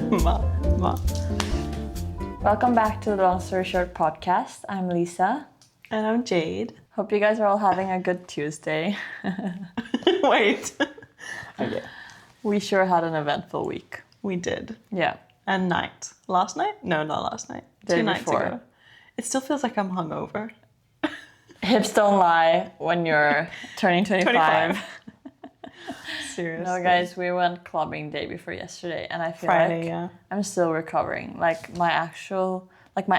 Welcome back to the Long Story Short podcast. I'm Lisa. And I'm Jade. Hope you guys are all having a good Tuesday. Wait. Okay. We sure had an eventful week. We did. Yeah. And night. Last night? No, not last night. Day 2 nights before. ago. It still feels like I'm hungover. Hips don't lie when you're turning 25. Seriously. No, guys, we went clubbing day before yesterday, and I feel Friday, like yeah. I'm still recovering. Like my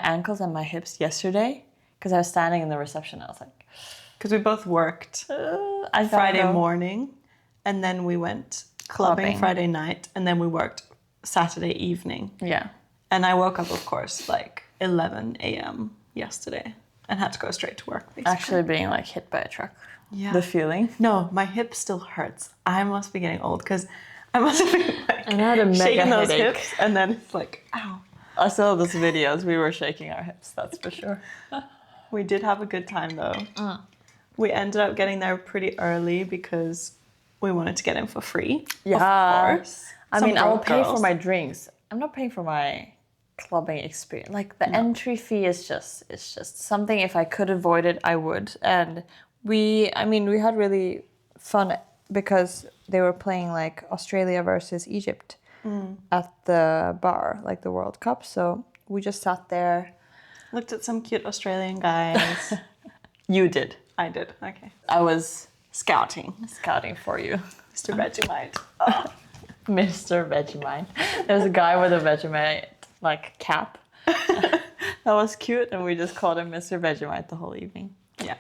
ankles and my hips yesterday, because I was standing in the reception. I was like, Because we both worked I gotta Friday go. morning, and then we went clubbing Friday night, and then we worked Saturday evening. Yeah. And I woke up, of course, like 11 a.m. yesterday and had to go straight to work, basically. Actually being like hit by a truck. Yeah. The feeling. No, my hip still hurts. I must be getting old because I must have been like And I had a mega shaking those headache. hips, and then it's like, ow. I saw those videos. We were shaking our hips, that's for sure. We did have a good time though. We ended up getting there pretty early because we wanted to get in for free. Yeah. Of course. I Some mean, I will broke pay for girls. my drinks. I'm not paying for my clubbing experience. Like the entry fee is just something, if I could avoid it, I would. And we had really fun because they were playing like Australia versus Egypt at the bar, like the World Cup. So we just sat there. Looked at some cute Australian guys. You did. I did. Okay. I was Scouting. for you. Mr. Vegemite. Mr. Vegemite. There's a guy with a Vegemite like cap. That was cute, and we just called him Mr. Vegemite the whole evening. Yeah.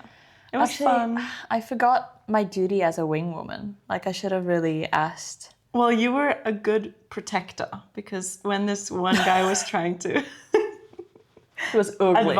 It was Actually, fun. I forgot my duty as a wing woman. Like I should have really asked. Well, you were a good protector because when this one guy was trying to It was ugly.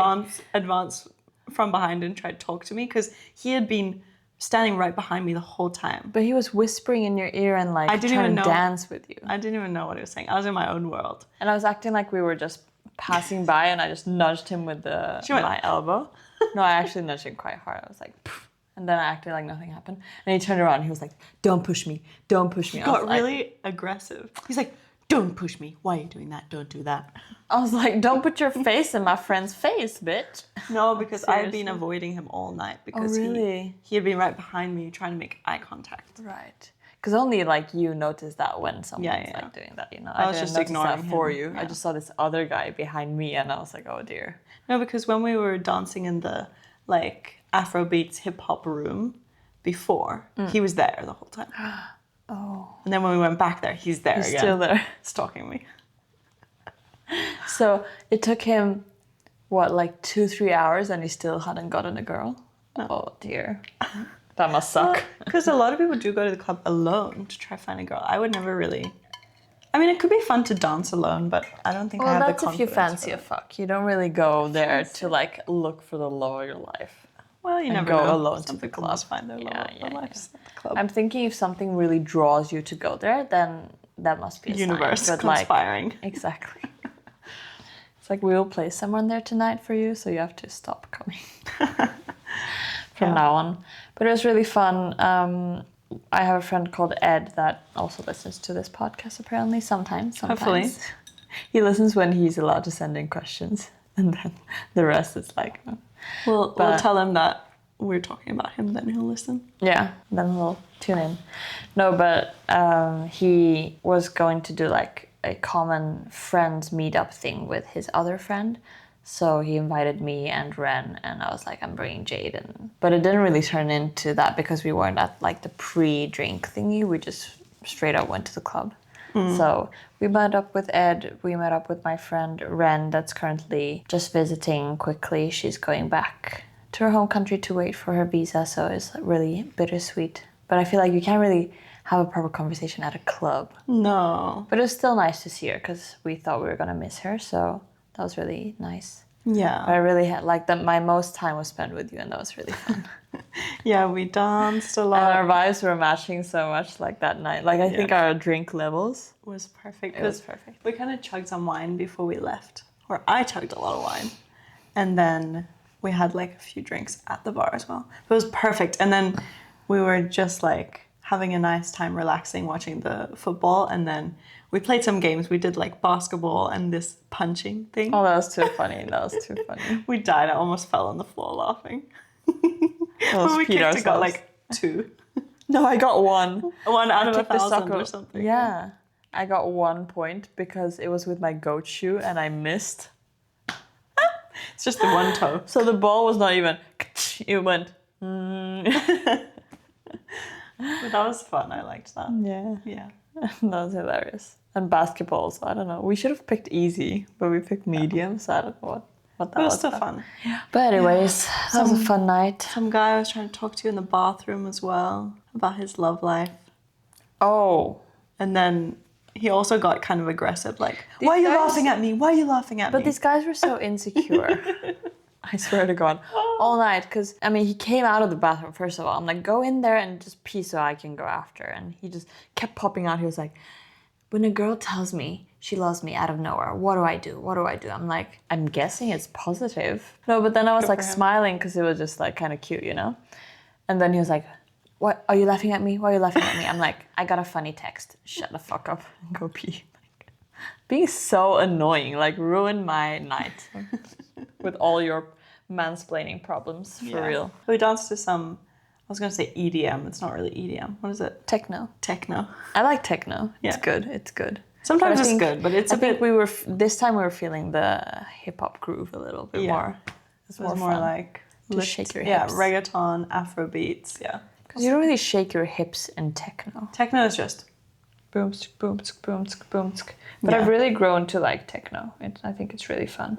advance from behind and tried to talk to me because he had been standing right behind me the whole time. But he was whispering in your ear and like I didn't trying even to know. dance with you. I didn't even know what he was saying. I was in my own world. And I was acting like we were just passing by, and I just nudged him with Sure. my elbow. No, I actually nudged him quite hard. I was like, "Pff," and then I acted like nothing happened. And he turned around and he was like, "Don't push me. Don't push me." He got really aggressive. He's like, "Don't push me. Why are you doing that? Don't do that." I was like, "Don't put your face in my friend's face, bitch." No, because I had been Seriously? avoiding him all night because really? he had been right behind me trying to make eye contact. Right. Because only like you notice that when someone's yeah. like doing that, you know. I was didn't just notice ignoring that for him, you. yeah. I just saw this other guy behind me, and I was like, oh dear. No, because when we were dancing in the like Afrobeats hip hop room before, he was there the whole time. Oh. And then when we went back there, he's there He's again. still there. Stalking me. So it took him, what, like 2-3 hours, and he still hadn't gotten a girl? No. Oh dear. That must suck. Because a lot of people do go to the club alone to try to find a girl. I would never really... I mean, it could be fun to dance alone, but I don't think I Well, have the that's if confidence you fancy for a that. fuck. You don't really go there to like look for the love of your life. Well, you and never go know. alone Some to the people club. must find their love of their lives at the club. I'm thinking if something really draws you to go there, then that must be a Universe sign. But, like, conspiring. exactly. It's like we will place someone there tonight for you, so you have to stop coming from now on. But it was really fun. I have a friend called Ed that also listens to this podcast apparently sometimes. Hopefully. He listens when he's allowed to send in questions, and then the rest is like, We'll But- tell him that we're talking about him, then he'll listen. yeah, then we'll tune in. No, but he was going to do like a common friends meetup thing with his other friend. So he invited me and Ren, and I was like, I'm bringing Jade. But it didn't really turn into that because we weren't at like the pre-drink thingy. We just straight up went to the club. So we met up with Ed. We met up with my friend Ren that's currently just visiting quickly. She's going back to her home country to wait for her visa. So it's really bittersweet. But I feel like you can't really have a proper conversation at a club. No. But it was still nice to see her because we thought we were going to miss her. So that was really nice. Yeah. But I really had like that. My most time was spent with you, and that was really fun. Yeah, we danced a And lot. our vibes were matching so much like that night. Like I think our drink levels. It was perfect. It was perfect. We kind of chugged some wine before we left. Or I chugged a lot of wine. And then we had like a few drinks at the bar as well. It was perfect. And then we were just like having a nice time relaxing, watching the football, and then we played some games. We did like basketball and this punching thing. Oh, that was too funny. We died. I almost fell on the floor laughing. When we kicked, it got like 2. No, I got 1. 1 out of took 1,000 or something. Yeah. I got 1 point because it was with my goat shoe and I missed. It's just the one toe. So the ball was not even... It went... But that was fun. I liked that. Yeah. That was hilarious. And basketball, so I don't know. We should have picked easy, but we picked medium, so I don't know what that was. It was still fun. But anyways, that was a fun night. Some guy was trying to talk to you in the bathroom as well about his love life. Oh. And then he also got kind of aggressive, like, why are you laughing at me? Why are you laughing at me? But these guys were so insecure. I swear to God. All night, because, I mean, he came out of the bathroom, first of all. I'm like, go in there and just pee so I can go after. And he just kept popping out. He was like, when a girl tells me she loves me out of nowhere, what do I do? What do I do? I'm like, I'm guessing it's positive. No, but then I was like smiling because it was just like kind of cute, you know? And then he was like, what? Are you laughing at me? Why are you laughing at me? I'm like, I got a funny text. Shut the fuck up and go pee. Like, being so annoying, like ruined my night with all your mansplaining problems, for real. We danced to some, I was going to say EDM. It's not really EDM. What is it? Techno. I like techno. It's good. Sometimes it's good, but it's a bit... this time we were feeling the hip-hop groove a little bit more. It was more like... shake your hips. Yeah, reggaeton, Afro beats, yeah. Because you don't really shake your hips in techno. Techno is just... boom, boom, boom, boom. But I've really grown to like techno. I think it's really fun.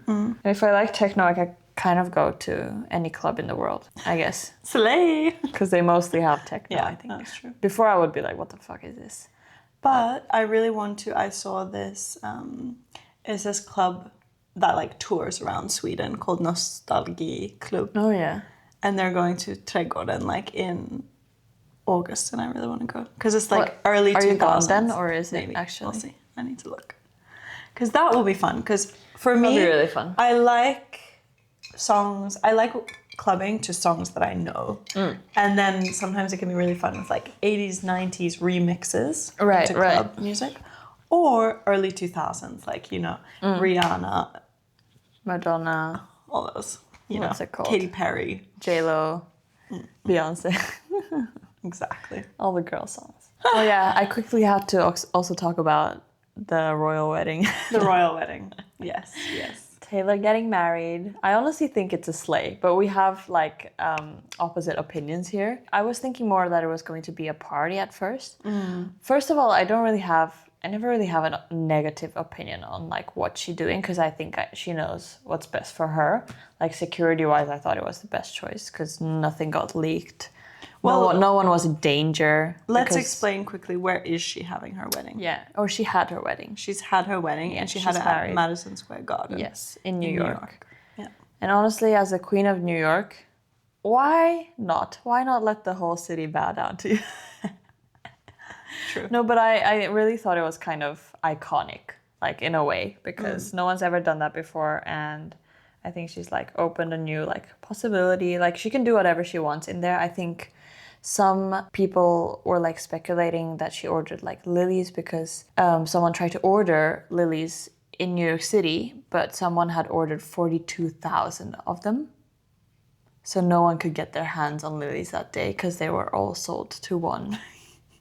And if I like techno, I can kind of go to any club in the world, I guess. Slay! Because they mostly have techno, I think. That's true. Before I would be like, what the fuck is this? But I really want to... I saw this... it's this club that like tours around Sweden called Nostalgi Club. Oh, yeah. And they're going to Trädgården like in August, and I really want to go. Because it's like early 2000s. Are you gone then, or is it Maybe. actually? We'll see. I need to look. Because that will be fun. Because for me... That'll be really fun. I like songs... I like clubbing to songs that I know. And then sometimes it can be really fun with like 80s, 90s remixes to club music. Or early 2000s, like, you know, Rihanna. Madonna. All those. What's it called? Katy Perry. J-Lo. Beyonce. Exactly. All the girl songs. Oh yeah, I quickly have to also talk about the royal wedding. The royal wedding. Yes. Taylor getting married. I honestly think it's a slay, but we have like opposite opinions here. I was thinking more that it was going to be a party at first. First of all, I never really have a negative opinion on like what she's doing because I think she knows what's best for her. Like security-wise, I thought it was the best choice because nothing got leaked. Well, no one was in danger. Let's explain quickly, where is she having her wedding? Yeah, or she had her wedding. She's had her wedding and she had it at Madison Square Garden. Yes, in New York. Yeah. And honestly, as the Queen of New York, why not? Why not let the whole city bow down to you? True. No, but I really thought it was kind of iconic, like in a way, because no one's ever done that before, and I think she's like opened a new like possibility. Like she can do whatever she wants in there. I think some people were like speculating that she ordered like lilies because someone tried to order lilies in New York City, but someone had ordered 42,000 of them. So no one could get their hands on lilies that day because they were all sold to one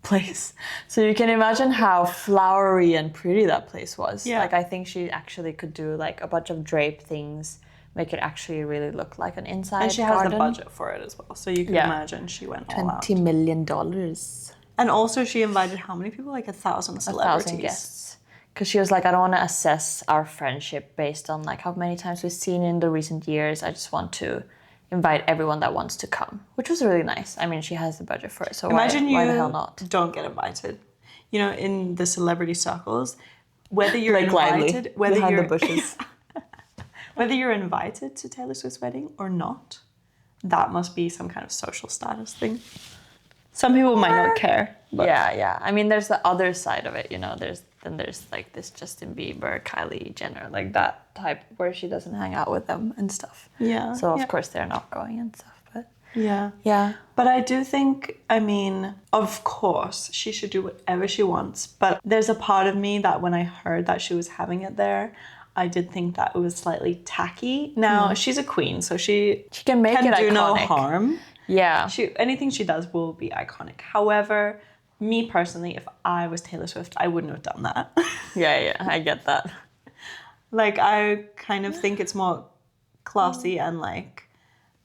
place. So you can imagine how flowery and pretty that place was. Yeah. Like I think she actually could do like a bunch of drape things, make it actually really look like an inside And she garden. has the budget for it as well. So you can imagine she went all out. $20 million. And also she invited how many people? Like 1,000 celebrities. 1,000 guests. Because she was like, I don't want to assess our friendship based on like how many times we've seen in the recent years. I just want to invite everyone that wants to come, which was really nice. I mean, she has the budget for it, so why the hell not? Don't get invited. You know, in the celebrity circles, whether you're like invited, whether you're the bushes. Whether you're invited to Taylor Swift's wedding or not, that must be some kind of social status thing. Some people might not care. But Yeah. I mean, there's the other side of it, you know. There's like this Justin Bieber, Kylie Jenner, like that type where she doesn't hang out with them and stuff. Yeah. So of course they're not going and stuff. But Yeah. Yeah. But I do think, I mean, of course, she should do whatever she wants. But there's a part of me that when I heard that she was having it there, I did think that it was slightly tacky. Now, she's a queen, so she can make it do no iconic. harm. Yeah. Anything she does will be iconic. However, me personally, if I was Taylor Swift, I wouldn't have done that. Yeah, I get that. Like, I kind of think it's more classy and like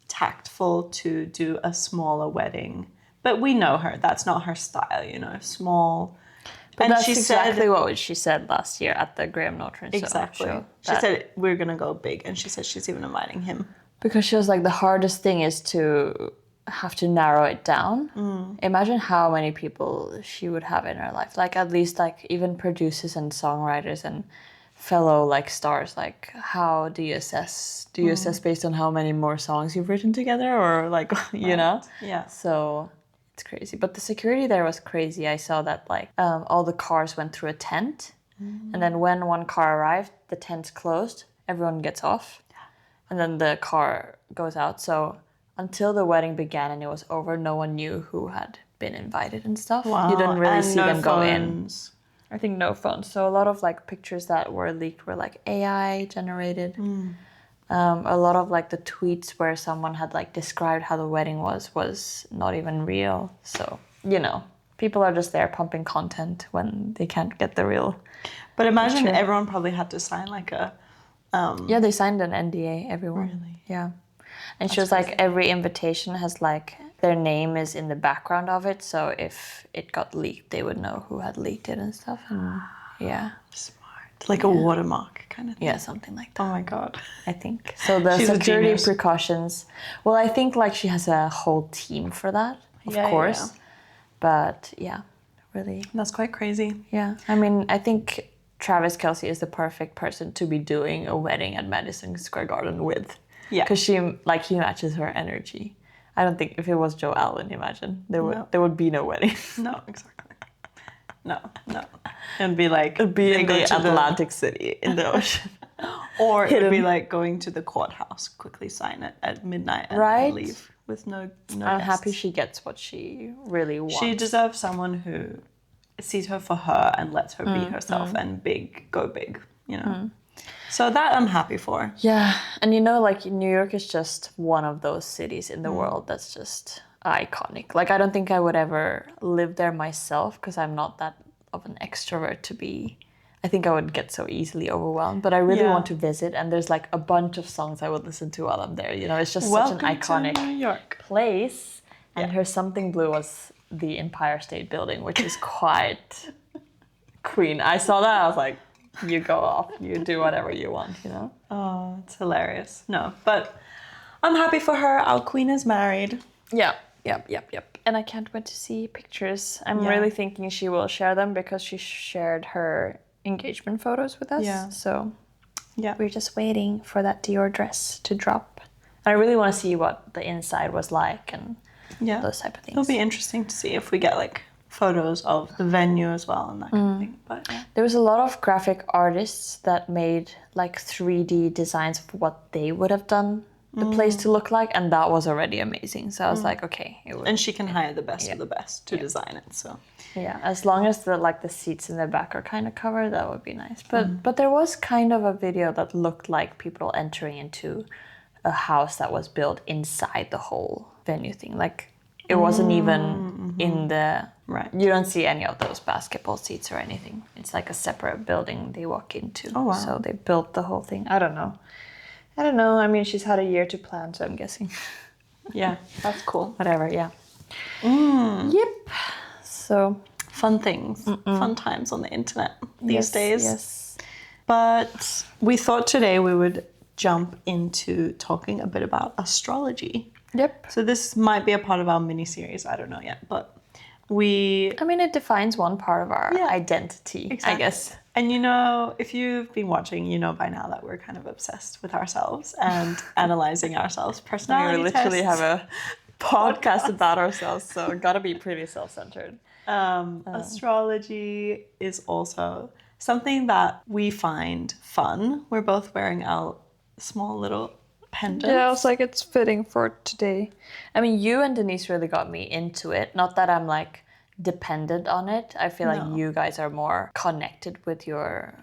tactful to do a smaller wedding. But we know her. That's not her style, you know, small. But and that's she exactly said, what she said last year at the Graham Norton exactly. show. She said, we're going to go big. And she said she's even inviting him. Because she was like, the hardest thing is to have to narrow it down. Imagine how many people she would have in her life. Like, at least, like, even producers and songwriters and fellow, like, stars. Like, how do you assess? Do you assess based on how many more songs you've written together? Or, like, you know? Yeah. So it's crazy. But the security there was crazy. I saw that, like, all the cars went through a tent. And then when one car arrived, the tent's closed. Everyone gets off. And then the car goes out. So until the wedding began and it was over, no one knew who had been invited and stuff. Wow. You didn't really and see no them go in. phones. I think no phones. So a lot of like pictures that were leaked were like AI generated. A lot of like the tweets where someone had like described how the wedding was not even real. So, you know, people are just there pumping content when they can't get the real. But imagine picture. everyone probably had to sign like a... Yeah, they signed an NDA, everyone. Really? Yeah. And she was like, every invitation has like, their name is in the background of it. So if it got leaked, they would know who had leaked it and stuff. And yeah. Smart. Like a watermark kind of thing. Yeah, something like that. Oh my God. I think. So the She's a security genius. precautions, well, I think like she has a whole team for that, of course. Yeah. But yeah, really. That's quite crazy. Yeah. I mean, I think Travis Kelce is the perfect person to be doing a wedding at Madison Square Garden with. Yeah. Because he matches her energy. I don't think if it was Joe Allen, imagine there would be no wedding. No, exactly. No. It'd be like It'd be in the Atlantic City in the ocean. Or it would be like going to the courthouse, quickly sign it at midnight and Right? leave with no I'm guests. happy she gets what she really wants. She deserves someone who sees her for her and lets her be herself and go big, you know. So that I'm happy for. Yeah, and you know, like New York is just one of those cities in the world that's just iconic. Like I don't think I would ever live there myself because I'm not that of an extrovert to be. I think I would get so easily overwhelmed, but I really want to visit. And there's like a bunch of songs I would listen to while I'm there. You know, it's just such an iconic to New York. place. And her Something Blue was the Empire State Building, which is quite queen. I saw that, I was like, you go off, you do whatever you want, you know? Oh, it's hilarious. No, but I'm happy for her. Our queen is married. Yep. And I can't wait to see pictures. I'm really thinking she will share them because she shared her engagement photos with us. Yeah. So Yeah. we're just waiting for that Dior dress to drop. And I really want to see what the inside was like and those type of things. It'll be interesting to see if we get like photos of the venue as well and that kind of thing. But yeah. There was a lot of graphic artists that made like 3D designs of what they would have done the place to look like, and that was already amazing. So I was like, okay. And she can hire the best of the best to design it. So yeah, as long as the seats in the back are kind of covered, that would be nice. But there was kind of a video that looked like people entering into a house that was built inside the whole venue thing. Like it wasn't even in the... Right. You don't see any of those basketball seats or anything. It's like a separate building they walk into. Oh, wow. So they built the whole thing. I don't know. I mean, she's had a year to plan, so I'm guessing. yeah, that's cool. Whatever, yeah. Yep. So... Fun things. Fun times on the internet these days. Yes. But we thought today we would jump into talking a bit about astrology. Yep. So this might be a part of our mini-series. I don't know yet, but I mean, it defines one part of our identity, exactly. I guess. And you know, if you've been watching, you know by now that we're kind of obsessed with ourselves and analyzing ourselves, personality We literally tests. have a podcast about ourselves, so gotta be pretty self-centered. Astrology is also something that we find fun. We're both wearing our small little independence. Yeah, I was like, it's fitting for today. I mean, you and Denise really got me into it. Not that I'm like dependent on it. I feel like you guys are more connected with your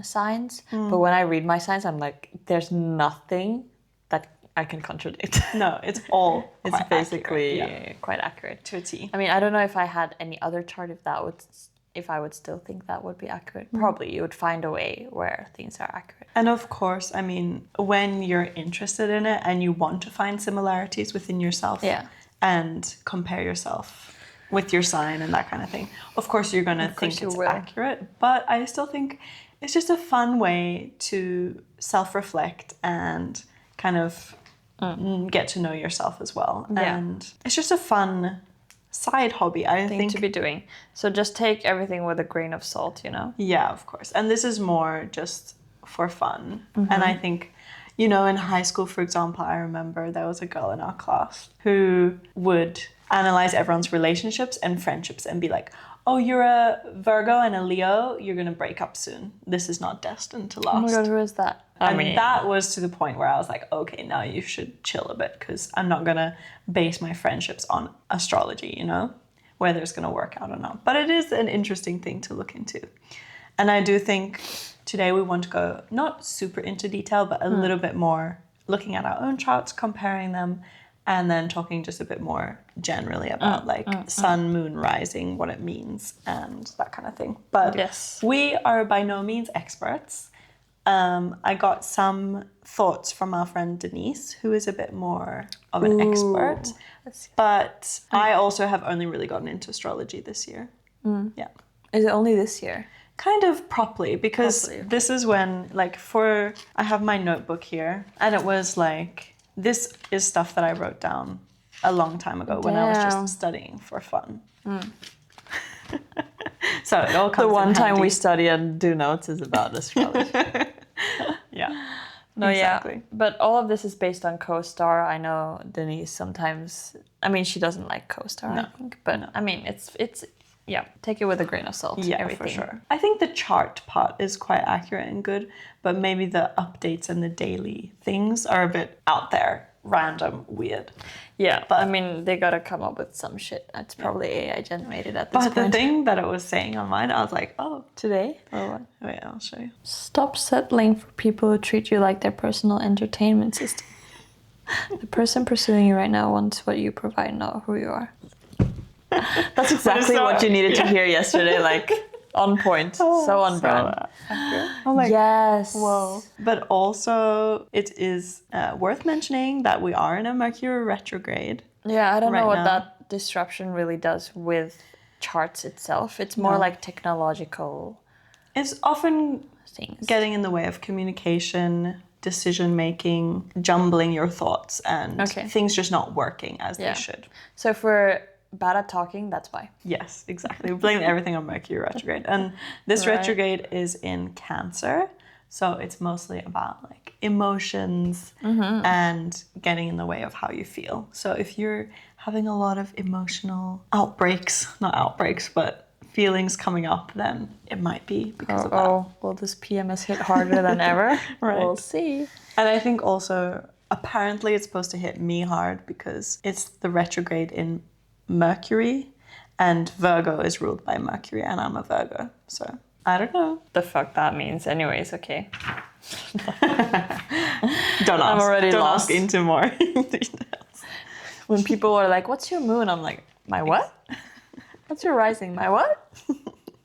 signs. But when I read my signs, I'm like, there's nothing that I can contradict. No, it's all it's basically quite accurate to a T. I mean, I don't know if I had any other chart if I would still think that would be accurate. Probably you would find a way where things are accurate. And of course, I mean, when you're interested in it and you want to find similarities within yourself and compare yourself with your sign and that kind of thing, of course you're going to think it's accurate. But I still think it's just a fun way to self-reflect and kind of get to know yourself as well. Yeah. And it's just a fun side hobby, I think to be doing. So just take everything with a grain of salt, you know? Yeah, of course. And this is more just for fun. And I think, you know, in high school, for example, I remember there was a girl in our class who would analyze everyone's relationships and friendships and be like, oh, you're a Virgo and a Leo, you're going to break up soon. This is not destined to last. Oh my God, who is that? I mean, that was to the point where I was like, okay, now you should chill a bit because I'm not going to base my friendships on astrology, you know, whether it's going to work out or not. But it is an interesting thing to look into. And I do think today we want to go not super into detail, but a little bit more looking at our own charts, comparing them, and then talking just a bit more generally about sun, moon, rising, what it means, and that kind of thing. But we are by no means experts. I got some thoughts from our friend Denise, who is a bit more of an expert. But I also have only really gotten into astrology this year. Yeah. Is it only this year? Kind of properly, because this is when, like, I have my notebook here, and it was like, this is stuff that I wrote down a long time ago when I was just studying for fun. So it all comes the one in time handy. we study and do notes is about astrology. No, exactly. But all of this is based on CoStar. I know Denise sometimes, I mean, she doesn't like CoStar, I think. But I mean, it's take it with a grain of salt. Yeah, everything. for sure. I think the chart part is quite accurate and good, but maybe the updates and the daily things are a bit out there, random, weird. Yeah, but I mean, they gotta come up with some shit. It's probably AI generated at this point. But the thing that it was saying on mine, I was like, oh. Today? Or what? Wait, I'll show you. Stop settling for people who treat you like their personal entertainment system. The person pursuing you right now wants what you provide, not who you are. That's exactly what you needed to hear yesterday, like on point, so on brand. I'm like, yes. Whoa. But also, it is worth mentioning that we are in a Mercury retrograde. Yeah, I don't know what that disruption really does with charts itself. It's more like technological. It's often things getting in the way of communication, decision making, jumbling your thoughts, and things just not working as they should. So if we're bad at talking, that's why. Yes, exactly. We blame everything on Mercury retrograde. And this retrograde is in Cancer. So it's mostly about like emotions and getting in the way of how you feel. So if you're having a lot of emotional not outbreaks, but feelings coming up, then it might be because of that. Oh, will this PMS hit harder than ever? We'll see. And I think also, apparently it's supposed to hit me hard because it's the retrograde in Mercury, and Virgo is ruled by Mercury, and I'm a Virgo, so I don't know. The fuck that means anyways, okay. Don't ask. I'm already lost. Ask into more details. When people are like, what's your moon? I'm like, my what? What's your rising? My what?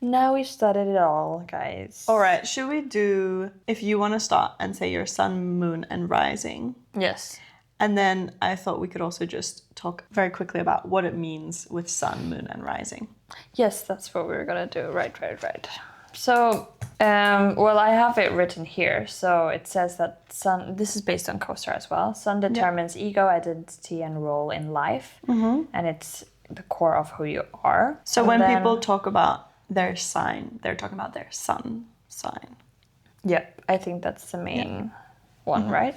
Now we've studied it all, guys. All right, should we do, if you want to start and say your sun, moon, and rising? Yes. And then I thought we could also just talk very quickly about what it means with sun, moon, and rising. Yes, that's what we were going to do. Right. So, well, I have it written here. So it says that sun, this is based on CoStar as well. Sun determines ego, identity, and role in life. And it's the core of who you are. So when people talk about their sign, they're talking about their sun sign. Yep, I think that's the main one, right?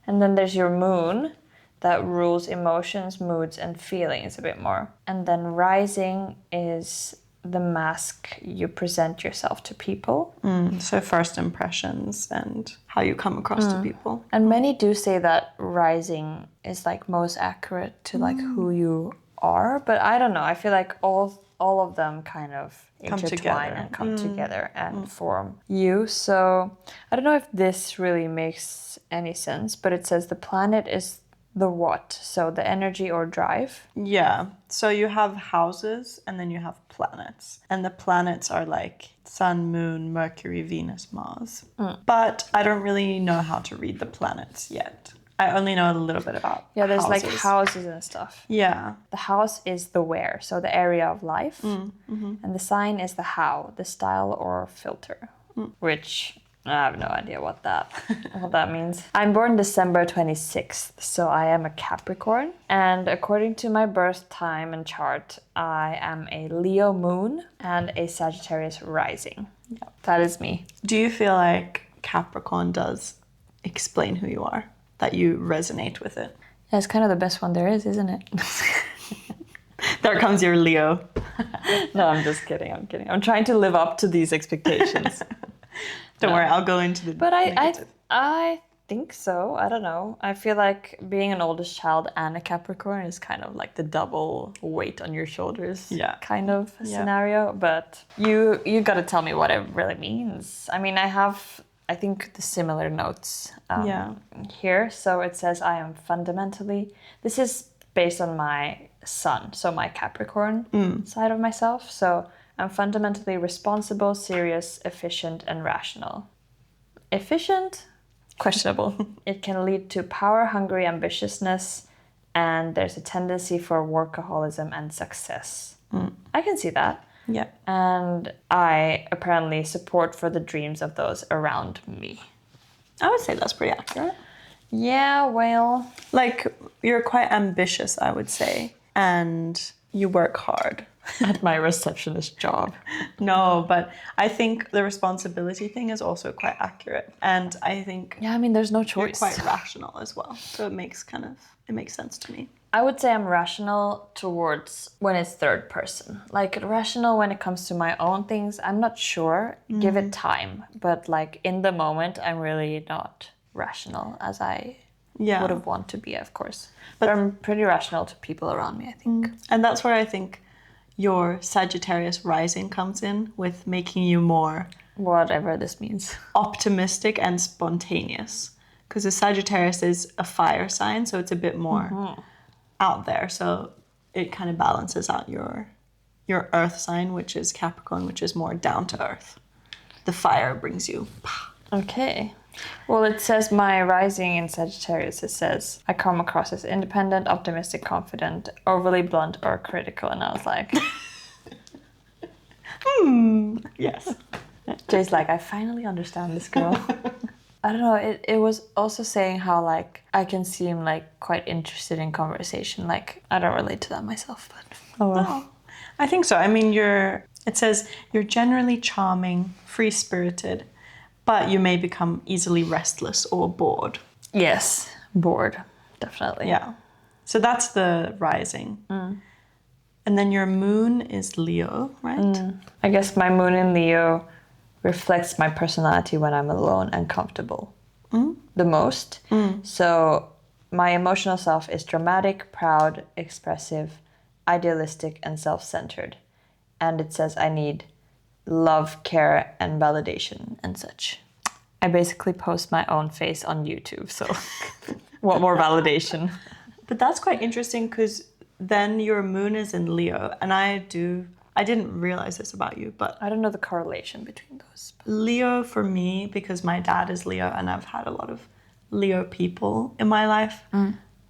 And then there's your moon that rules emotions, moods, and feelings a bit more. And then rising is the mask you present yourself to people. So first impressions and how you come across to people. And many do say that rising is like most accurate to like who you are, but I don't know. I feel like all of them kind of intertwine and come together and form you. So I don't know if this really makes any sense, but it says the planet is the what? So the energy or drive? Yeah. So you have houses and then you have planets. And the planets are like Sun, Moon, Mercury, Venus, Mars. But I don't really know how to read the planets yet. I only know a little bit about there's houses. like houses and stuff. Yeah. The house is the where, so the area of life. And the sign is the how, the style or filter. Which I have no idea what that means. I'm born December 26th, so I am a Capricorn. And according to my birth time and chart, I am a Leo moon and a Sagittarius rising. Yeah, that is me. Do you feel like Capricorn does explain who you are? That you resonate with it? Yeah, it's kind of the best one there is, isn't it? There comes your Leo. No, I'm just kidding. I'm trying to live up to these expectations. Don't worry, I'll go into the But I think so. I don't know. I feel like being an oldest child and a Capricorn is kind of like the double weight on your shoulders kind of scenario. But you got to tell me what it really means. I mean, I think the similar notes here. So it says I am fundamentally, this is based on my sun, so my Capricorn side of myself. So I'm fundamentally responsible, serious, efficient, and rational. Efficient? Questionable. It can lead to power-hungry ambitiousness, and there's a tendency for workaholism and success. I can see that. Yeah. And I apparently support for the dreams of those around me. I would say that's pretty accurate. Yeah, well... Like, you're quite ambitious, I would say. And you work hard. At my receptionist job. No, but I think the responsibility thing is also quite accurate. And I think... Yeah, I mean, there's no choice. You're quite rational as well. So it makes sense to me. I would say I'm rational towards when it's third person. Like rational when it comes to my own things, I'm not sure. Give it time. But like in the moment, I'm really not rational as I would have wanted to be, of course. But I'm pretty rational to people around me, I think. And that's where I think your Sagittarius rising comes in with making you more... Whatever this means. Optimistic and spontaneous. Because the Sagittarius is a fire sign, so it's a bit more... out there, so it kind of balances out your earth sign, which is Capricorn, which is more down to earth. The fire brings you. Okay. Well, it says my rising in Sagittarius, it says I come across as independent, optimistic, confident, overly blunt or critical, and I was like Yes. Jay's like, I finally understand this girl. I don't know, it was also saying how, like, I can seem, like, quite interested in conversation. Like, I don't relate to that myself, but... Oh, well. No, I think so. I mean, it says you're generally charming, free-spirited, but you may become easily restless or bored. Yes, bored, definitely. Yeah. So that's the rising. And then your moon is Leo, right? I guess my moon in Leo reflects my personality when I'm alone and comfortable the most. So my emotional self is dramatic, proud, expressive, idealistic, and self-centered. And it says I need love, care, and validation and such. I basically post my own face on YouTube, so what more validation? But that's quite interesting because then your moon is in Leo, and I didn't realize this about you, but... I don't know the correlation between those. Leo for me, because my dad is Leo and I've had a lot of Leo people in my life,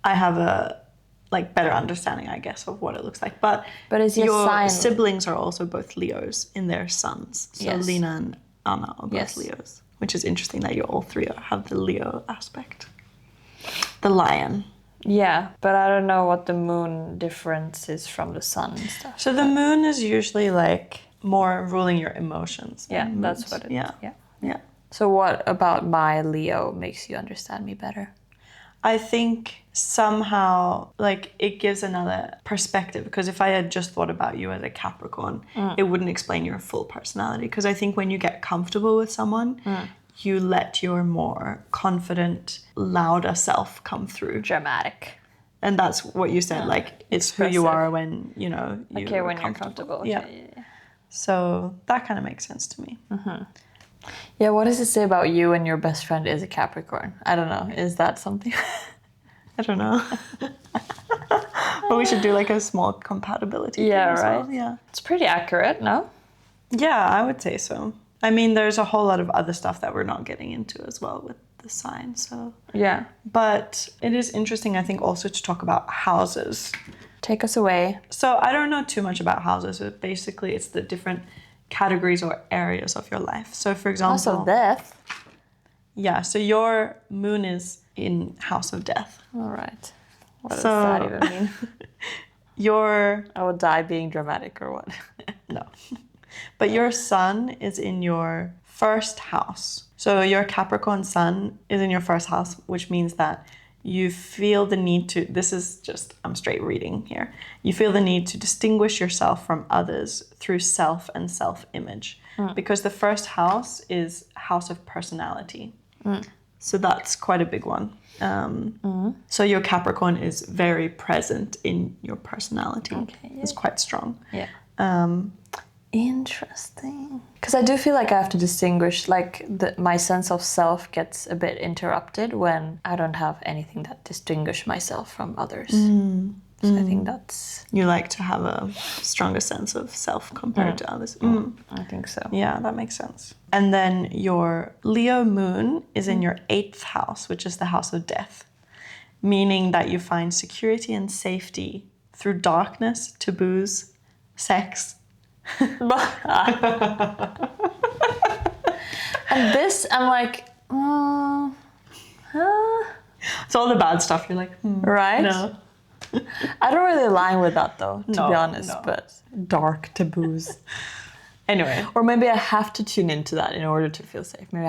I have a better understanding, I guess, of what it looks like. But is your sign... siblings are also both Leos in their sons. So yes. Lena and Anna are both Leos, which is interesting that you all three have the Leo aspect. The lion. Yeah, but I don't know what the moon difference is from the sun and stuff. So the moon is usually like more ruling your emotions. Yeah, that's what it is. Yeah. Yeah. So what about my Leo makes you understand me better? I think somehow like it gives another perspective, because if I had just thought about you as a Capricorn, it wouldn't explain your full personality. Because I think when you get comfortable with someone, you let your more confident, louder self come through. Dramatic. And that's what you said, like it's Expressive. who you are when, you know, Okay, when you're comfortable. Okay, Yeah. So that kind of makes sense to me. Yeah, what does it say about you when your best friend is a Capricorn? I don't know. Is that something? I don't know. But we should do like a small compatibility thing as right. well. Yeah. It's pretty accurate, no? Yeah, I would say so. I mean, there's a whole lot of other stuff that we're not getting into as well with the sign, so. Yeah. But it is interesting, I think, also to talk about houses. Take us away. So I don't know too much about houses, but basically it's the different categories or areas of your life. So for example... Also death. Yeah, so your moon is in House of Death. All right. What does that even mean? I will die being dramatic or what? No. But your sun is in your first house. So your Capricorn sun is in your first house, which means that you feel the need to, this is just, I'm straight reading here. You feel the need to distinguish yourself from others through self and self-image. Because the first house is house of personality. So that's quite a big one. So your Capricorn is very present in your personality. Okay, yeah. It's quite strong. Yeah. Interesting. Because I do feel like I have to distinguish, like my sense of self gets a bit interrupted when I don't have anything that distinguish myself from others. So I think that's... You like to have a stronger sense of self compared to others. I think so. Yeah, that makes sense. And then your Leo moon is in your 8th house, which is the house of death, meaning that you find security and safety through darkness, taboos, sex. And this, I'm like, It's all the bad stuff. You're like, right? No. I don't really align with that though, to be honest, no. but dark taboos. Anyway. Or maybe I have to tune into that in order to feel safe. Maybe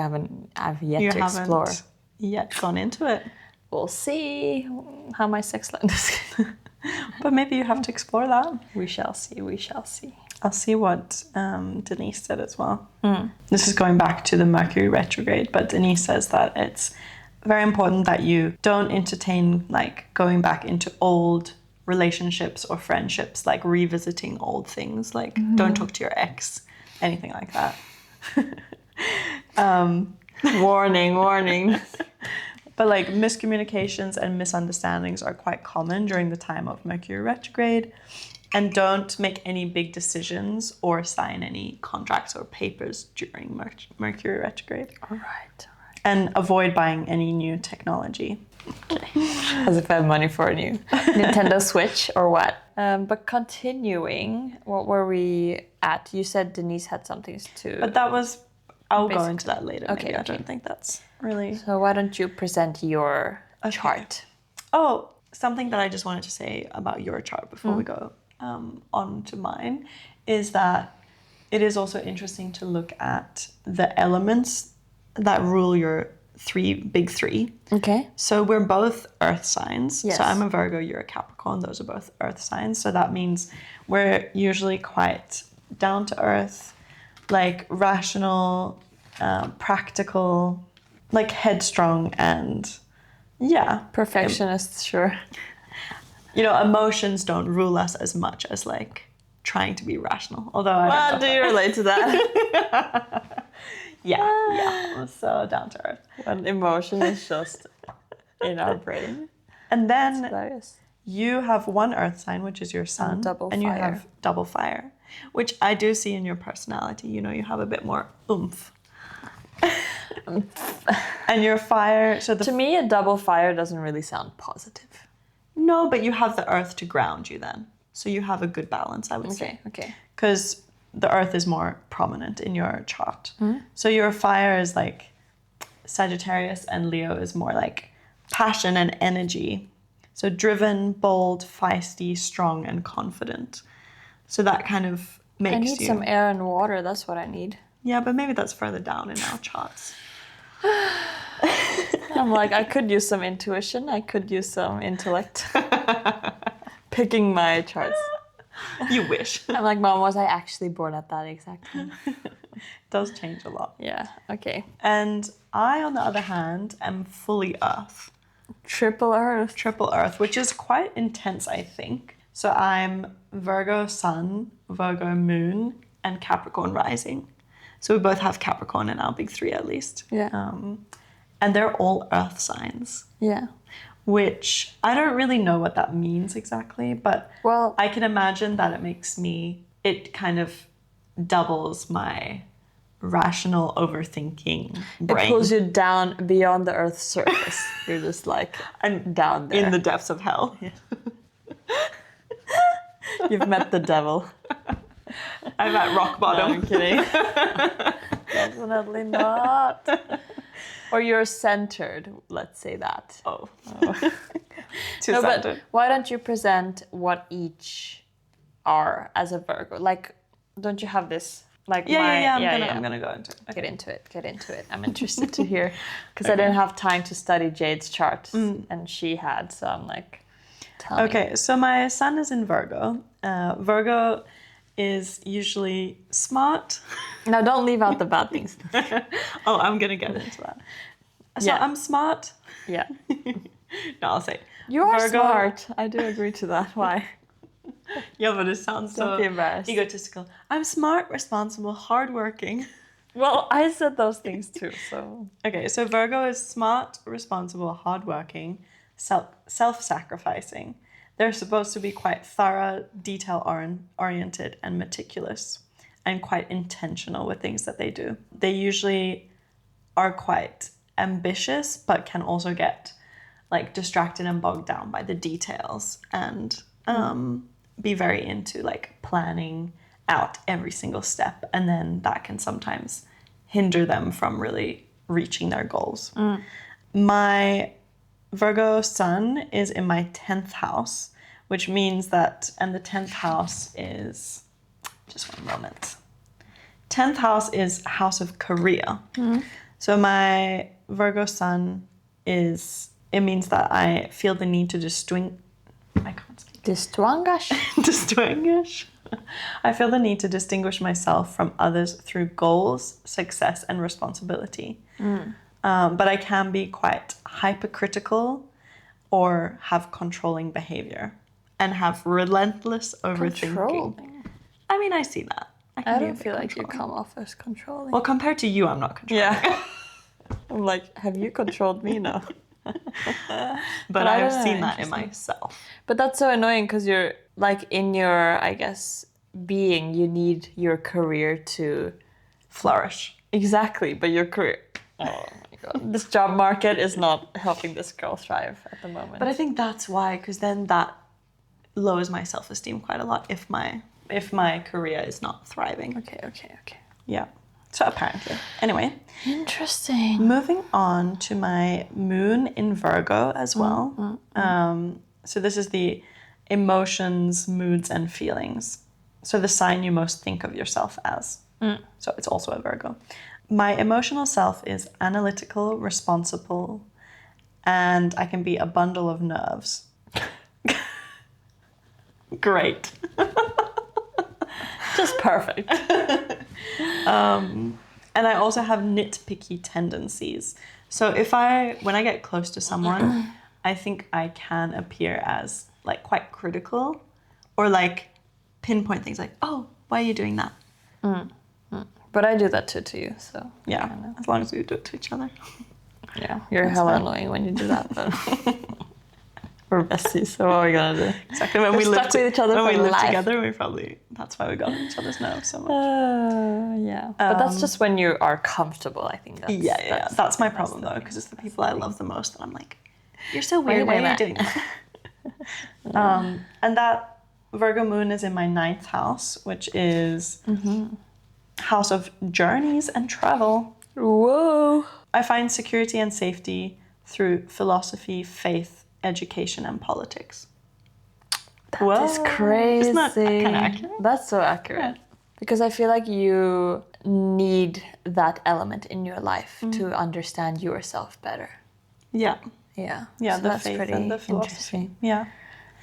I've yet to explore. Haven't yet gone into it. We'll see how my sex life is. But maybe you have to explore that. We shall see, we shall see. I'll see what Denise said as well. This is going back to the Mercury retrograde, but Denise says that it's very important that you don't entertain like going back into old relationships or friendships, like revisiting old things, like don't talk to your ex, anything like that. Warning. But like miscommunications and misunderstandings are quite common during the time of Mercury retrograde. And don't make any big decisions or sign any contracts or papers during Mercury retrograde. All right. And avoid buying any new technology. Okay. As if I have money for a new Nintendo Switch or what. But continuing, what were we at? You said Denise had something to... But that was... I'll go into that later. Okay, I don't think that's really... So why don't you present your chart? Oh, something that I just wanted to say about your chart before we go on to mine is that it is also interesting to look at the elements that rule your big three. Okay. So we're both earth signs. Yes. So I'm a Virgo, you're a Capricorn. Those are both earth signs. So that means we're usually quite down to earth, like rational, practical, like headstrong and Perfectionist, sure. You know, emotions don't rule us as much as like trying to be rational. Although I don't know do you relate to that? Yeah. So down to earth. When emotion is just in our brain. And then Hilarious. you have one earth sign, which is your sun. And you have double fire, which I do see in your personality. You know, you have a bit more oomph. And your fire, so to me, a double fire doesn't really sound positive. No, but you have the earth to ground you then. So you have a good balance, I would say. Okay. Because the earth is more prominent in your chart. So your fire is like Sagittarius and Leo is more like passion and energy. So driven, bold, feisty, strong, and confident. So that kind of makes you... I need some air and water, that's what I need. Yeah, but maybe that's further down in our charts. I'm like, I could use some intuition. I could use some intellect. Picking my charts. You wish. I'm like, Mom, was I actually born at that exact time? It does change a lot. Yeah, okay. And I, on the other hand, am fully Earth. Triple Earth. Triple Earth, which is quite intense, I think. So I'm Virgo Sun, Virgo Moon, and Capricorn Rising. So we both have Capricorn in our big three, at least. Yeah. And they're all Earth signs. Yeah. Which I don't really know what that means exactly, but well, I can imagine that it kind of doubles my rational overthinking brain. It pulls you down beyond the Earth's surface. You're just like, I'm down there. In the depths of hell. Yeah. You've met the devil. I'm at rock bottom. No, I'm kidding. Definitely not. Or you're centered, let's say that. Oh. Too centered. But why don't you present what each are as a Virgo? Like, don't you have this? Like I'm gonna go into it. Okay. Get into it. I'm interested to hear. Because I didn't have time to study Jade's chart, and she had, so I'm like, tell me. Okay, so my sun is in Virgo. Virgo is usually smart. Now don't leave out the bad things. Oh, I'm gonna get into that. So I'm smart. Yeah. No, I'll say you are Virgo. Smart. I do agree to that. Why? Yeah, but it sounds so be embarrassed. Egotistical. I'm smart, responsible, hardworking. Well, I said those things too, so. Okay, so Virgo is smart, responsible, hardworking, self-sacrificing. They're supposed to be quite thorough, detail-oriented, and meticulous, and quite intentional with things that they do. They usually are quite ambitious, but can also get like distracted and bogged down by the details, and be very into like planning out every single step, and then that can sometimes hinder them from really reaching their goals. My Virgo sun is in my 10th house, which means that, and the 10th house is, just one moment. 10th house is house of career. So my Virgo sun is, it means that I feel the need to I can't speak. Distinguish. I feel the need to distinguish myself from others through goals, success, and responsibility. But I can be quite hypercritical or have controlling behavior and have relentless overthinking. Controlling. I mean, I see that. I don't feel like you come off as controlling. Well, compared to you, I'm not controlling. Yeah. I'm like, have you controlled me now? But I've seen that in myself. But that's so annoying because you're like in your, I guess, being, you need your career to flourish. Exactly, but your career. Oh my God. This job market is not helping this girl thrive at the moment. But I think that's why, because then that lowers my self-esteem quite a lot if my career is not thriving. Okay. Yeah. So apparently. Anyway. Interesting. Moving on to my moon in Virgo as well. So this is the emotions, moods, and feelings. So the sign you most think of yourself as. So it's also a Virgo. My emotional self is analytical, responsible, and I can be a bundle of nerves. Great. Just perfect. And I also have nitpicky tendencies. So when I get close to someone, I think I can appear as like quite critical or like pinpoint things like, oh, why are you doing that? But I do that too to you, so. Yeah, as long as we do it to each other. Yeah, you're hella annoying when you do that, but we're besties, so what are we gonna do? Exactly, when we live together, that's why we got on each other's nerves so much. Yeah, but that's just when you are comfortable, I think. That's my problem though, because it's the people I love the most that I'm like, you're so weird, why are you doing that? And that Virgo moon is in my 9th house, which is house of journeys and travel. Whoa. I find security and safety through philosophy, faith, education, and politics. That is crazy. Isn't that kind of accurate? That's so accurate. Yeah. Because I feel like you need that element in your life to understand yourself better. Yeah. Yeah. Yeah, So the that's faith pretty and the philosophy. interesting. Yeah.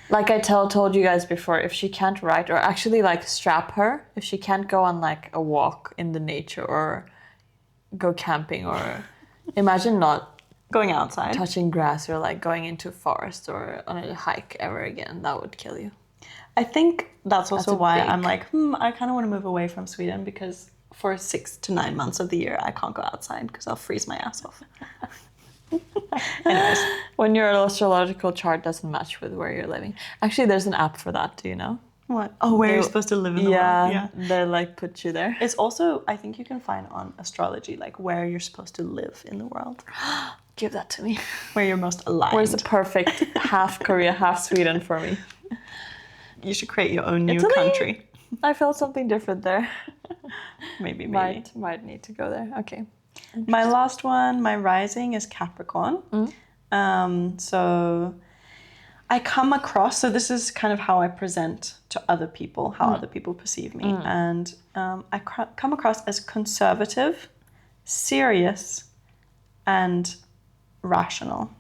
Like I told you guys before, if she can't write, or actually like strap her, if she can't go on like a walk in the nature or go camping, or imagine not Going outside. touching grass or like going into a forest or on a hike ever again, that would kill you. I think that's also why big... I'm like, I kind of want to move away from Sweden, because for 6 to 9 months of the year, I can't go outside because I'll freeze my ass off. Anyways. When your astrological chart doesn't match with where you're living. Actually, there's an app for that, do you know? What? Oh, where you're supposed to live in the world. Yeah, they like put you there. It's also, I think you can find on Astrology, like where you're supposed to live in the world. Give that to me. Where you're most aligned. Where's the perfect half Korea, half Sweden for me? You should create your own new Italy? country. I felt something different there. Maybe. Might need to go there. Okay. My last one, my rising is Capricorn. So I come across, so this is kind of how I present to other people, how other people perceive me. And I come across as conservative, serious, and rational.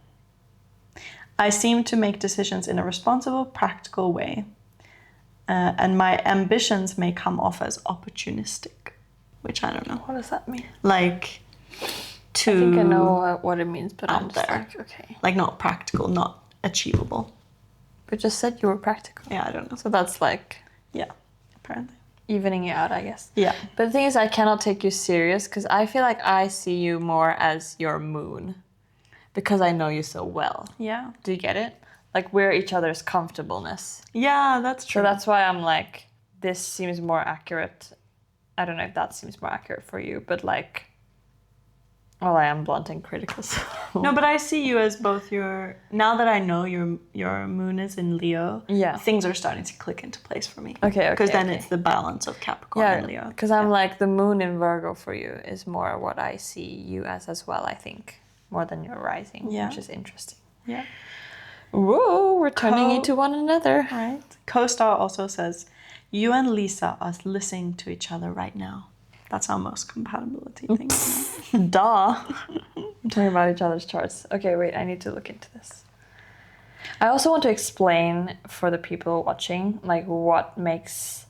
I seem to make decisions in a responsible, practical way. And my ambitions may come off as opportunistic, which I don't know. What does that mean? Like, to... I think I know what it means, but I'm out just there. like, okay. Like, not practical, not achievable. But just said you were practical. Yeah, I don't know. So that's like... Yeah, apparently. Evening you out, I guess. Yeah. But the thing is, I cannot take you serious because I feel like I see you more as your moon. Because I know you so well. Yeah. Do you get it? Like, we're each other's comfortableness. Yeah, that's true. So that's why I'm like, this seems more accurate. I don't know if that seems more accurate for you, but like, well, I am blunt and critical. So. No, but I see you as both your... Now that I know your moon is in Leo, yeah, things are starting to click into place for me. Okay. Because then it's the balance of Capricorn and Leo. Because I'm like, the moon in Virgo for you is more what I see you as well, I think. More than your rising, which is interesting. Yeah. Whoa, we're turning into one another. Right. Co-star also says, you and Lisa are listening to each other right now. That's our most compatibility thing. Duh. I'm talking about each other's charts. Okay, wait, I need to look into this. I also want to explain for the people watching, like, what makes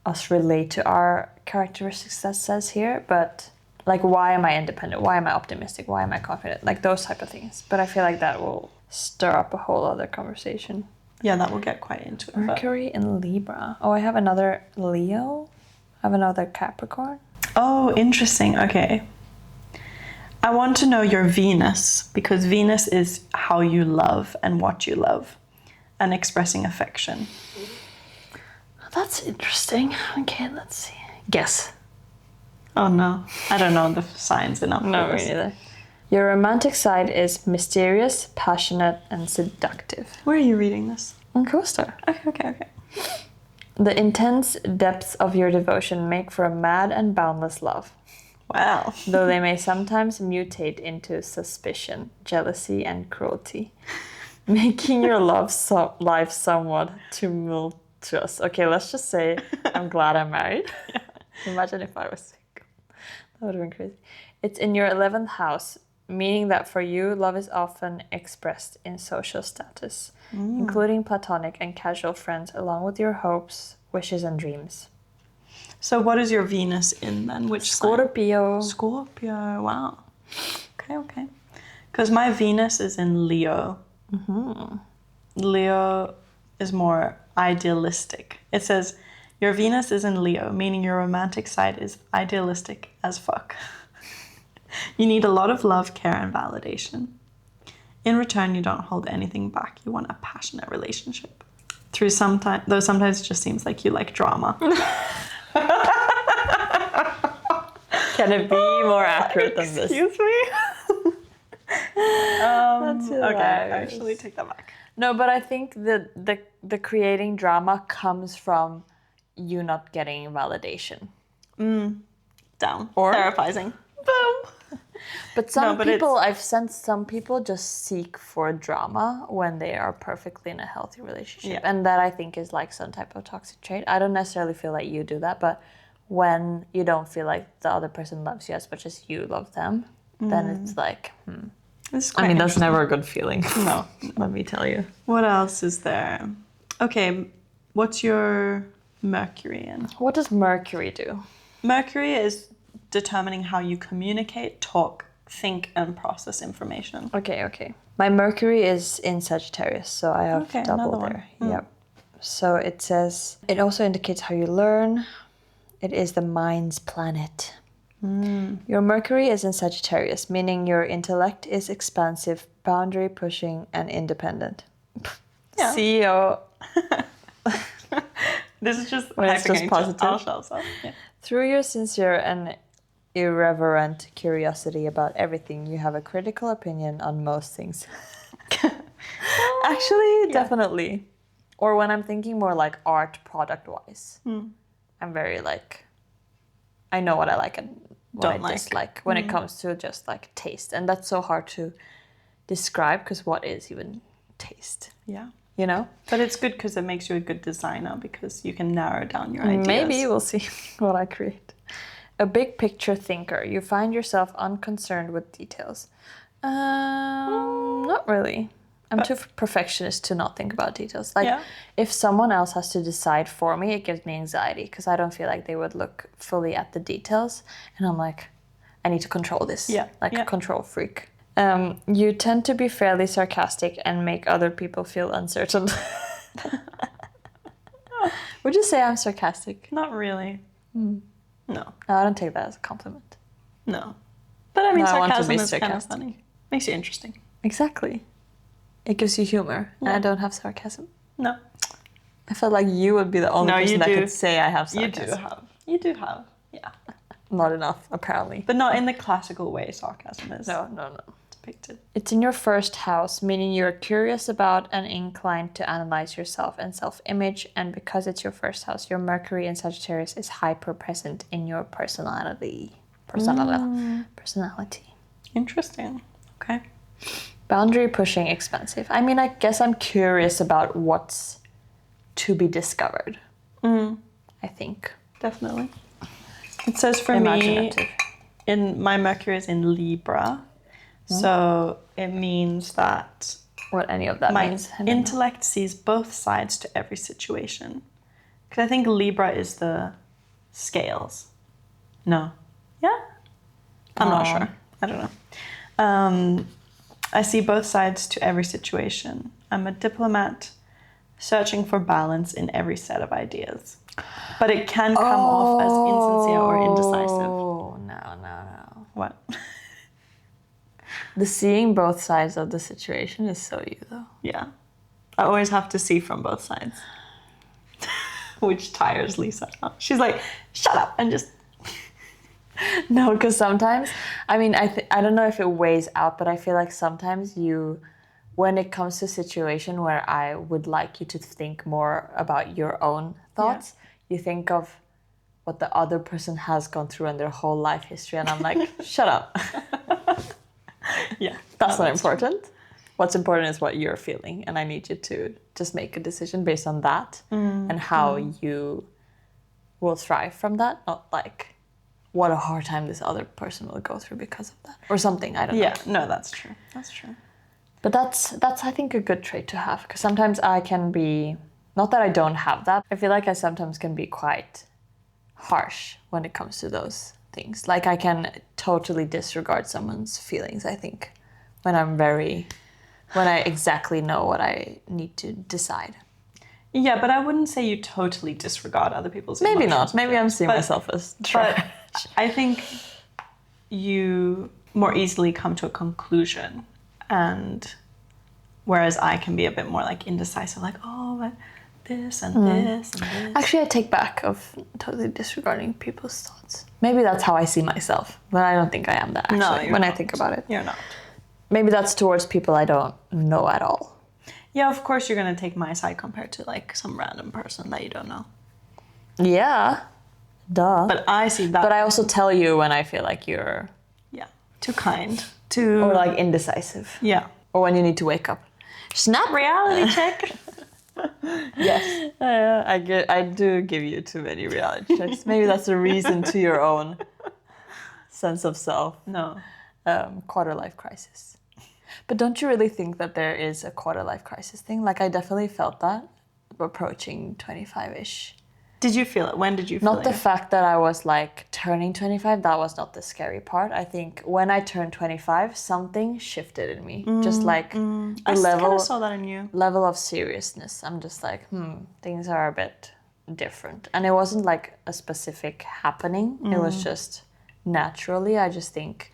us relate to our characteristics that says here, but like, why am I independent? Why am I optimistic? Why am I confident? Like, those type of things. But I feel like that will stir up a whole other conversation. Yeah, that will get quite into it. Mercury in Libra. Oh, I have another Leo. I have another Capricorn. Oh, interesting. Okay. I want to know your Venus, because Venus is how you love and what you love and expressing affection. That's interesting. Okay, let's see. Guess. Oh no, I don't know the signs enough. No, me neither. Your romantic side is mysterious, passionate, and seductive. Where are you reading this? On CoStar. Okay. The intense depths of your devotion make for a mad and boundless love. Wow. Though they may sometimes mutate into suspicion, jealousy, and cruelty, making your life somewhat tumultuous. Okay, let's just say I'm glad I'm married. Yeah. Imagine if I was single. That would have been crazy. It's in your 11th house, meaning that for you, love is often expressed in social status, including platonic and casual friends, along with your hopes, wishes, and dreams. So what is your Venus in then? Which Scorpio. sign? Scorpio, wow. Okay. Because my Venus is in Leo. Mm-hmm. Leo is more idealistic. It says, your Venus is in Leo, meaning your romantic side is idealistic as fuck. You need a lot of love, care, and validation. In return, you don't hold anything back. You want a passionate relationship. Though sometimes it just seems like you like drama. Can it be more accurate than this? Excuse me? That's okay, actually take that back. No, but I think the creating drama comes from you not getting validation. Down. Or therapizing. Boom. But I've sensed some people just seek for drama when they are perfectly in a healthy relationship. Yeah. And that I think is like some type of toxic trait. I don't necessarily feel like you do that, but when you don't feel like the other person loves you as much as you love them, then it's like, This is quite I mean, that's never a good feeling. No. Let me tell you. What else is there? Okay, what's your Mercury in? What does Mercury do? Mercury is determining how you communicate, talk, think, and process information. Okay. My Mercury is in Sagittarius, so I have double there. Yep. So it says, it also indicates how you learn. It is the mind's planet. Your Mercury is in Sagittarius, meaning your intellect is expansive, boundary pushing, and independent. Yeah. CEO. This is just when it's just positive. Yeah. Through your sincere and irreverent curiosity about everything, you have a critical opinion on most things. Actually, definitely. Or when I'm thinking more like art product-wise, I'm very like, I know what I like and what I dislike when it comes to just like taste. And that's so hard to describe because what is even taste? Yeah. You know? But it's good because it makes you a good designer because you can narrow down your ideas. Maybe we'll see what I create. A big picture thinker. You find yourself unconcerned with details. Not really. I'm too perfectionist to not think about details. Like, if someone else has to decide for me, it gives me anxiety because I don't feel like they would look fully at the details. And I'm like, I need to control this. Like a control freak. You tend to be fairly sarcastic and make other people feel uncertain. Would you say I'm sarcastic? Not really. No, I don't take that as a compliment. No. But I mean, sarcasm is sarcastic. Kind of funny. Makes you interesting. Exactly. It gives you humor. And I don't have sarcasm. No. I felt like you would be the only person that could say I have sarcasm. You do have. Yeah. Not enough, apparently. But not in the classical way sarcasm is. No. Depicted. It's in your first house, meaning you're curious about and inclined to analyze yourself and self-image. And because it's your first house, your Mercury in Sagittarius is hyper-present in your personality. Personality. Interesting. Okay. Boundary pushing, expansive. I mean, I guess I'm curious about what's to be discovered. I think. Definitely. It says for me, my Mercury is in Libra. So it means that what any of that means. My intellect sees both sides to every situation. Because I think Libra is the scales. No. Yeah? I'm not sure. I don't know. I see both sides to every situation. I'm a diplomat searching for balance in every set of ideas. But it can come off as insincere or indecisive. Oh, no. What? The seeing both sides of the situation is so you, though. Yeah. I always have to see from both sides. Which tires Lisa out. She's like, shut up and just... No, because sometimes, I mean, I don't know if it weighs out, but I feel like sometimes when it comes to a situation where I would like you to think more about your own thoughts, you think of what the other person has gone through in their whole life history, and I'm like, shut up. Yeah. That's not important. True. What's important is what you're feeling, and I need you to just make a decision based on that and how you will thrive from that, not like what a hard time this other person will go through because of that or something. I don't know. Yeah, no, that's true. That's true. But that's I think a good trait to have, because sometimes I can be, not that I don't have that, I feel like I sometimes can be quite harsh when it comes to those things. Like I can totally disregard someone's feelings, I think, when I exactly know what I need to decide. Yeah, but I wouldn't say you totally disregard other people's emotions. Maybe not. Maybe I'm seeing myself as trash. But I think you more easily come to a conclusion, and whereas I can be a bit more like indecisive, like, oh, but this and this and this. Actually, I take back of totally disregarding people's thoughts. Maybe that's how I see myself, but I don't think I am that actually when I think about it. You're not. Maybe that's towards people I don't know at all. Yeah, of course you're going to take my side compared to like some random person that you don't know. Yeah. Duh. But I see that. But I also tell you when I feel like you're... Yeah. Too kind. Or like indecisive. Yeah. Or when you need to wake up. Snap reality check. Yes. I do give you too many reality checks. Maybe that's a reason to your own sense of self. No. Quarter life crisis. But don't you really think that there is a quarter life crisis thing? Like, I definitely felt that approaching 25-ish. Did you feel it? When did you feel it? Not the fact that I was like turning 25, that was not the scary part. I think when I turned 25, something shifted in me. Just like the I kind of saw that in you. level of seriousness. I'm just like, things are a bit different. And it wasn't like a specific happening. It was just naturally. I just think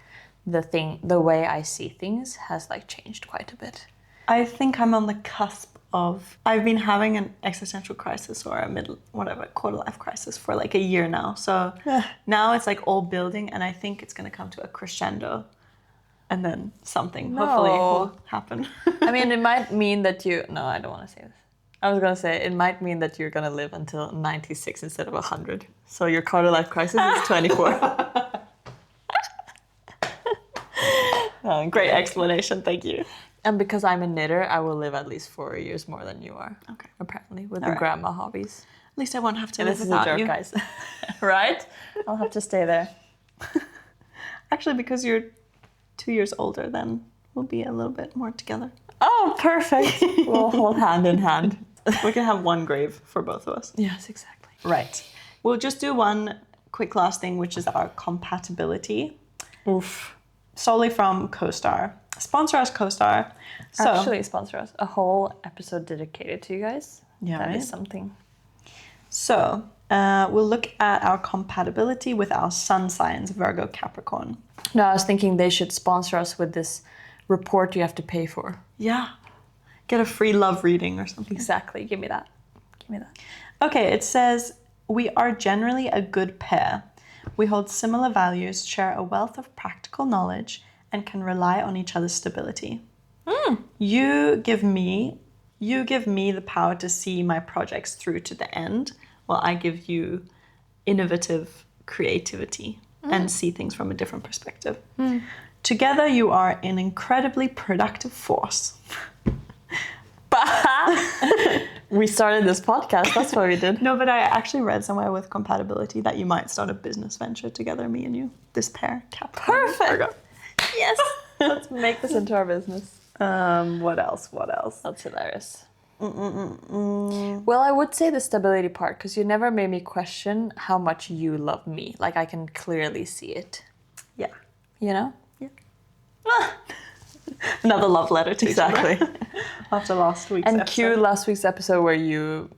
the way I see things has like changed quite a bit. I think I'm on the cusp of, I've been having an existential crisis or a quarter life crisis for like a year now. So now it's like all building, and I think it's going to come to a crescendo, and then something hopefully will happen. I mean, it might mean that no, I don't want to say this. I was going to say, it might mean that you're going to live until 96 instead of 100. So your quarter life crisis is 24. Great explanation, thank you. And because I'm a knitter, I will live at least 4 years more than you are. Okay. Apparently, with the grandma hobbies. At least I won't have to And live this is a without joke, you. guys. Right? I'll have to stay there. Actually, because you're 2 years older, then we'll be a little bit more together. Oh, perfect. We'll hold hand in hand. We can have one grave for both of us. Yes, exactly. Right. We'll just do one quick last thing, which is our compatibility. Oof. Solely from CoStar. Sponsor us, CoStar. So, Actually, sponsor us. A whole episode dedicated to you guys. Yeah, That right? is something. So, we'll look at our compatibility with our sun signs, Virgo, Capricorn. No, I was thinking they should sponsor us with this report you have to pay for. Yeah. Get a free love reading or something. Exactly. Give me that. Give me that. Okay, it says, we are generally a good pair. We hold similar values, share a wealth of practical knowledge, and can rely on each other's stability. You give me the power to see my projects through to the end, while I give you innovative creativity and see things from a different perspective. Together, you are an incredibly productive force. We started this podcast. That's what we did. No, but I actually read somewhere with compatibility that you might start a business venture together, me and you. This pair. Capricorn, Perfect. Virgo. Yes. Let's make this into our business. What else? That's hilarious. Well, I would say the stability part, because you never made me question how much you love me. Like, I can clearly see it. Yeah. You know? Yeah. Another love letter to each other. Exactly. After last week's And episode. cue last week's episode where you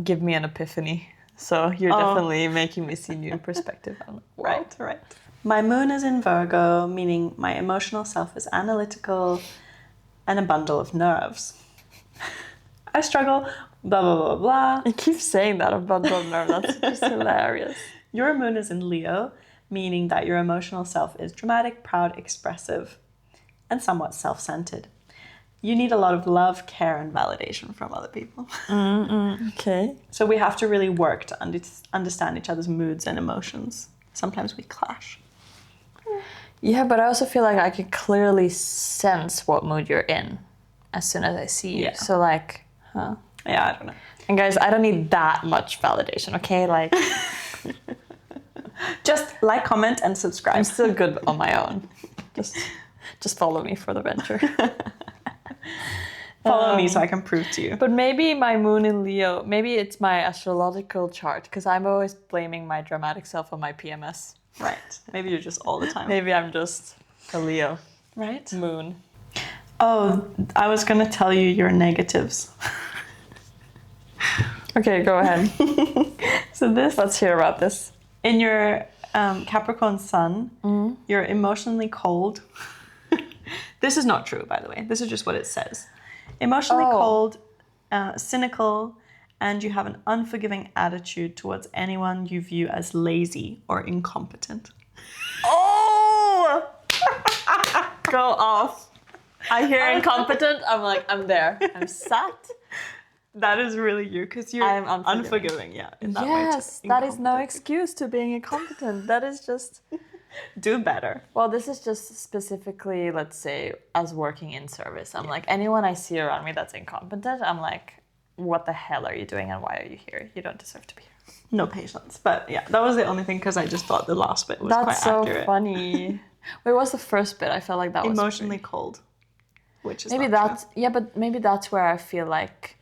give me an epiphany. So you're definitely making me see new perspective. Right. My moon is in Virgo, meaning my emotional self is analytical and a bundle of nerves. I struggle, blah, blah, blah, blah. I keep saying that about nerve. That's just hilarious. Your moon is in Leo, meaning that your emotional self is dramatic, proud, expressive, and somewhat self-centered. You need a lot of love, care, and validation from other people. Okay. So we have to really work to understand each other's moods and emotions. Sometimes we clash. Yeah, but I also feel like I can clearly sense what mood you're in as soon as I see you. Yeah. So like, Yeah, I don't know. And guys, I don't need that much validation, okay? Like, Just like, comment, and subscribe. I'm still good on my own. Just follow me for the venture. Follow me so I can prove to you. But maybe my moon in Leo, maybe it's my astrological chart, because I'm always blaming my dramatic self on my PMS. Right. Maybe you're just all the time. Maybe I'm just a Leo Right? moon. Oh, I was going to tell you your negatives. Okay, go ahead. So Let's hear about this. in your Capricorn sun, you're emotionally cold. This is not true, by the way. This is just what it says. Emotionally cold, cynical, and you have an unforgiving attitude towards anyone you view as lazy or incompetent. Oh! Go off. I hear incompetent, I'm like, I'm there. I'm sat. That is really you, because you're I am unforgiving. unforgiving, yeah. In that way Yes, too. that is no Incompetent. excuse to being incompetent. That is just... Do better. Well, this is just specifically, let's say, us working in service. I'm like, anyone I see around me that's incompetent, I'm like, what the hell are you doing and why are you here? You don't deserve to be here. No patience. But yeah, that was the only thing, because I just thought the last bit was That's quite so accurate. funny. Wait, what's the first bit? I felt like that was Emotionally cold. which is maybe not that's true. But maybe that's where I feel like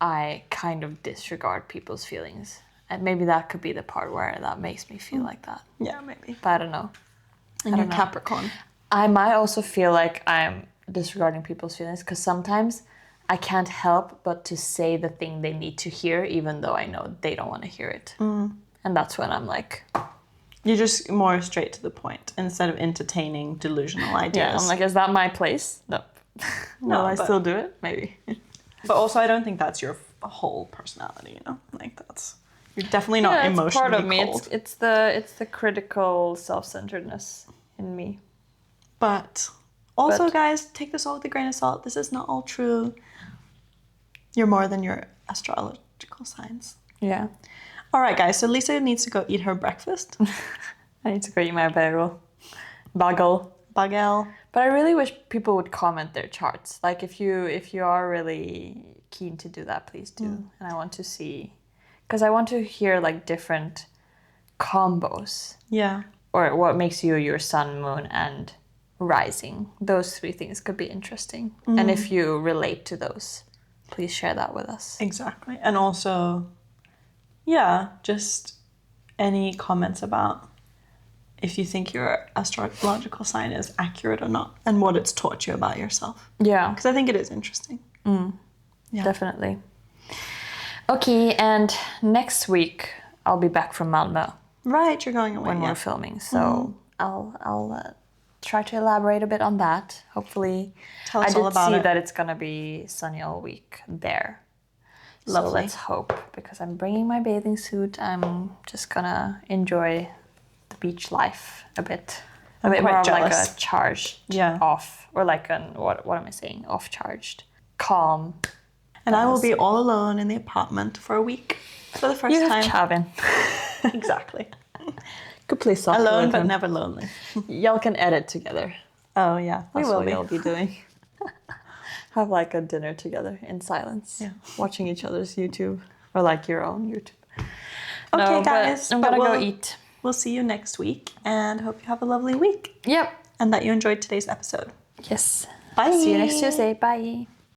I kind of disregard people's feelings. And maybe that could be the part where that makes me feel like that. Yeah, maybe. But I don't know. And you're Capricorn. I might also feel like I'm disregarding people's feelings because sometimes I can't help but to say the thing they need to hear, even though I know they don't want to hear it. And that's when I'm like... You're just more straight to the point instead of entertaining delusional ideas. Yeah, I'm like, is that my place? No. Will I still do it? Maybe. But also, I don't think that's your whole personality, you know? Like, that's... You're definitely not emotionally part of me. cold. It's the critical self-centeredness in me. But also, guys, take this all with a grain of salt. This is not all true. You're more than your astrological signs. Yeah. All right, guys. So Lisa needs to go eat her breakfast. I need to go eat my bagel. But I really wish people would comment their charts. Like if you are really keen to do that, please do. And I want to see, because I want to hear like different combos. Yeah. Or what makes you your sun, moon, and rising. Those 3 things could be interesting. And if you relate to those, please share that with us. Exactly. And also, yeah, just any comments about if you think your astrological sign is accurate or not and what it's taught you about yourself. Yeah. Because I think it is interesting. Yeah. Definitely. Okay, and next week I'll be back from Malmö. Right, you're going away when we're filming. So I'll try to elaborate a bit on that. Hopefully, tell us all about it. I did see that it's gonna be sunny all week there. Lovely. So let's hope, because I'm bringing my bathing suit. I'm just gonna enjoy the beach life a bit. A bit more of like a charged off, or like an what am I saying? Off charged, calm. And I will be all alone in the apartment for a week for the first time. You have Chavin. Exactly. Could play soccer alone with but him. never lonely. Y'all can edit together. Oh yeah, That's what y'all be doing. Have like a dinner together in silence. Yeah. Watching each other's YouTube. Or like your own YouTube. Okay, guys. I'm gonna go eat. We'll see you next week and hope you have a lovely week. Yep. And that you enjoyed today's episode. Yes. Bye. See you next Tuesday. Bye.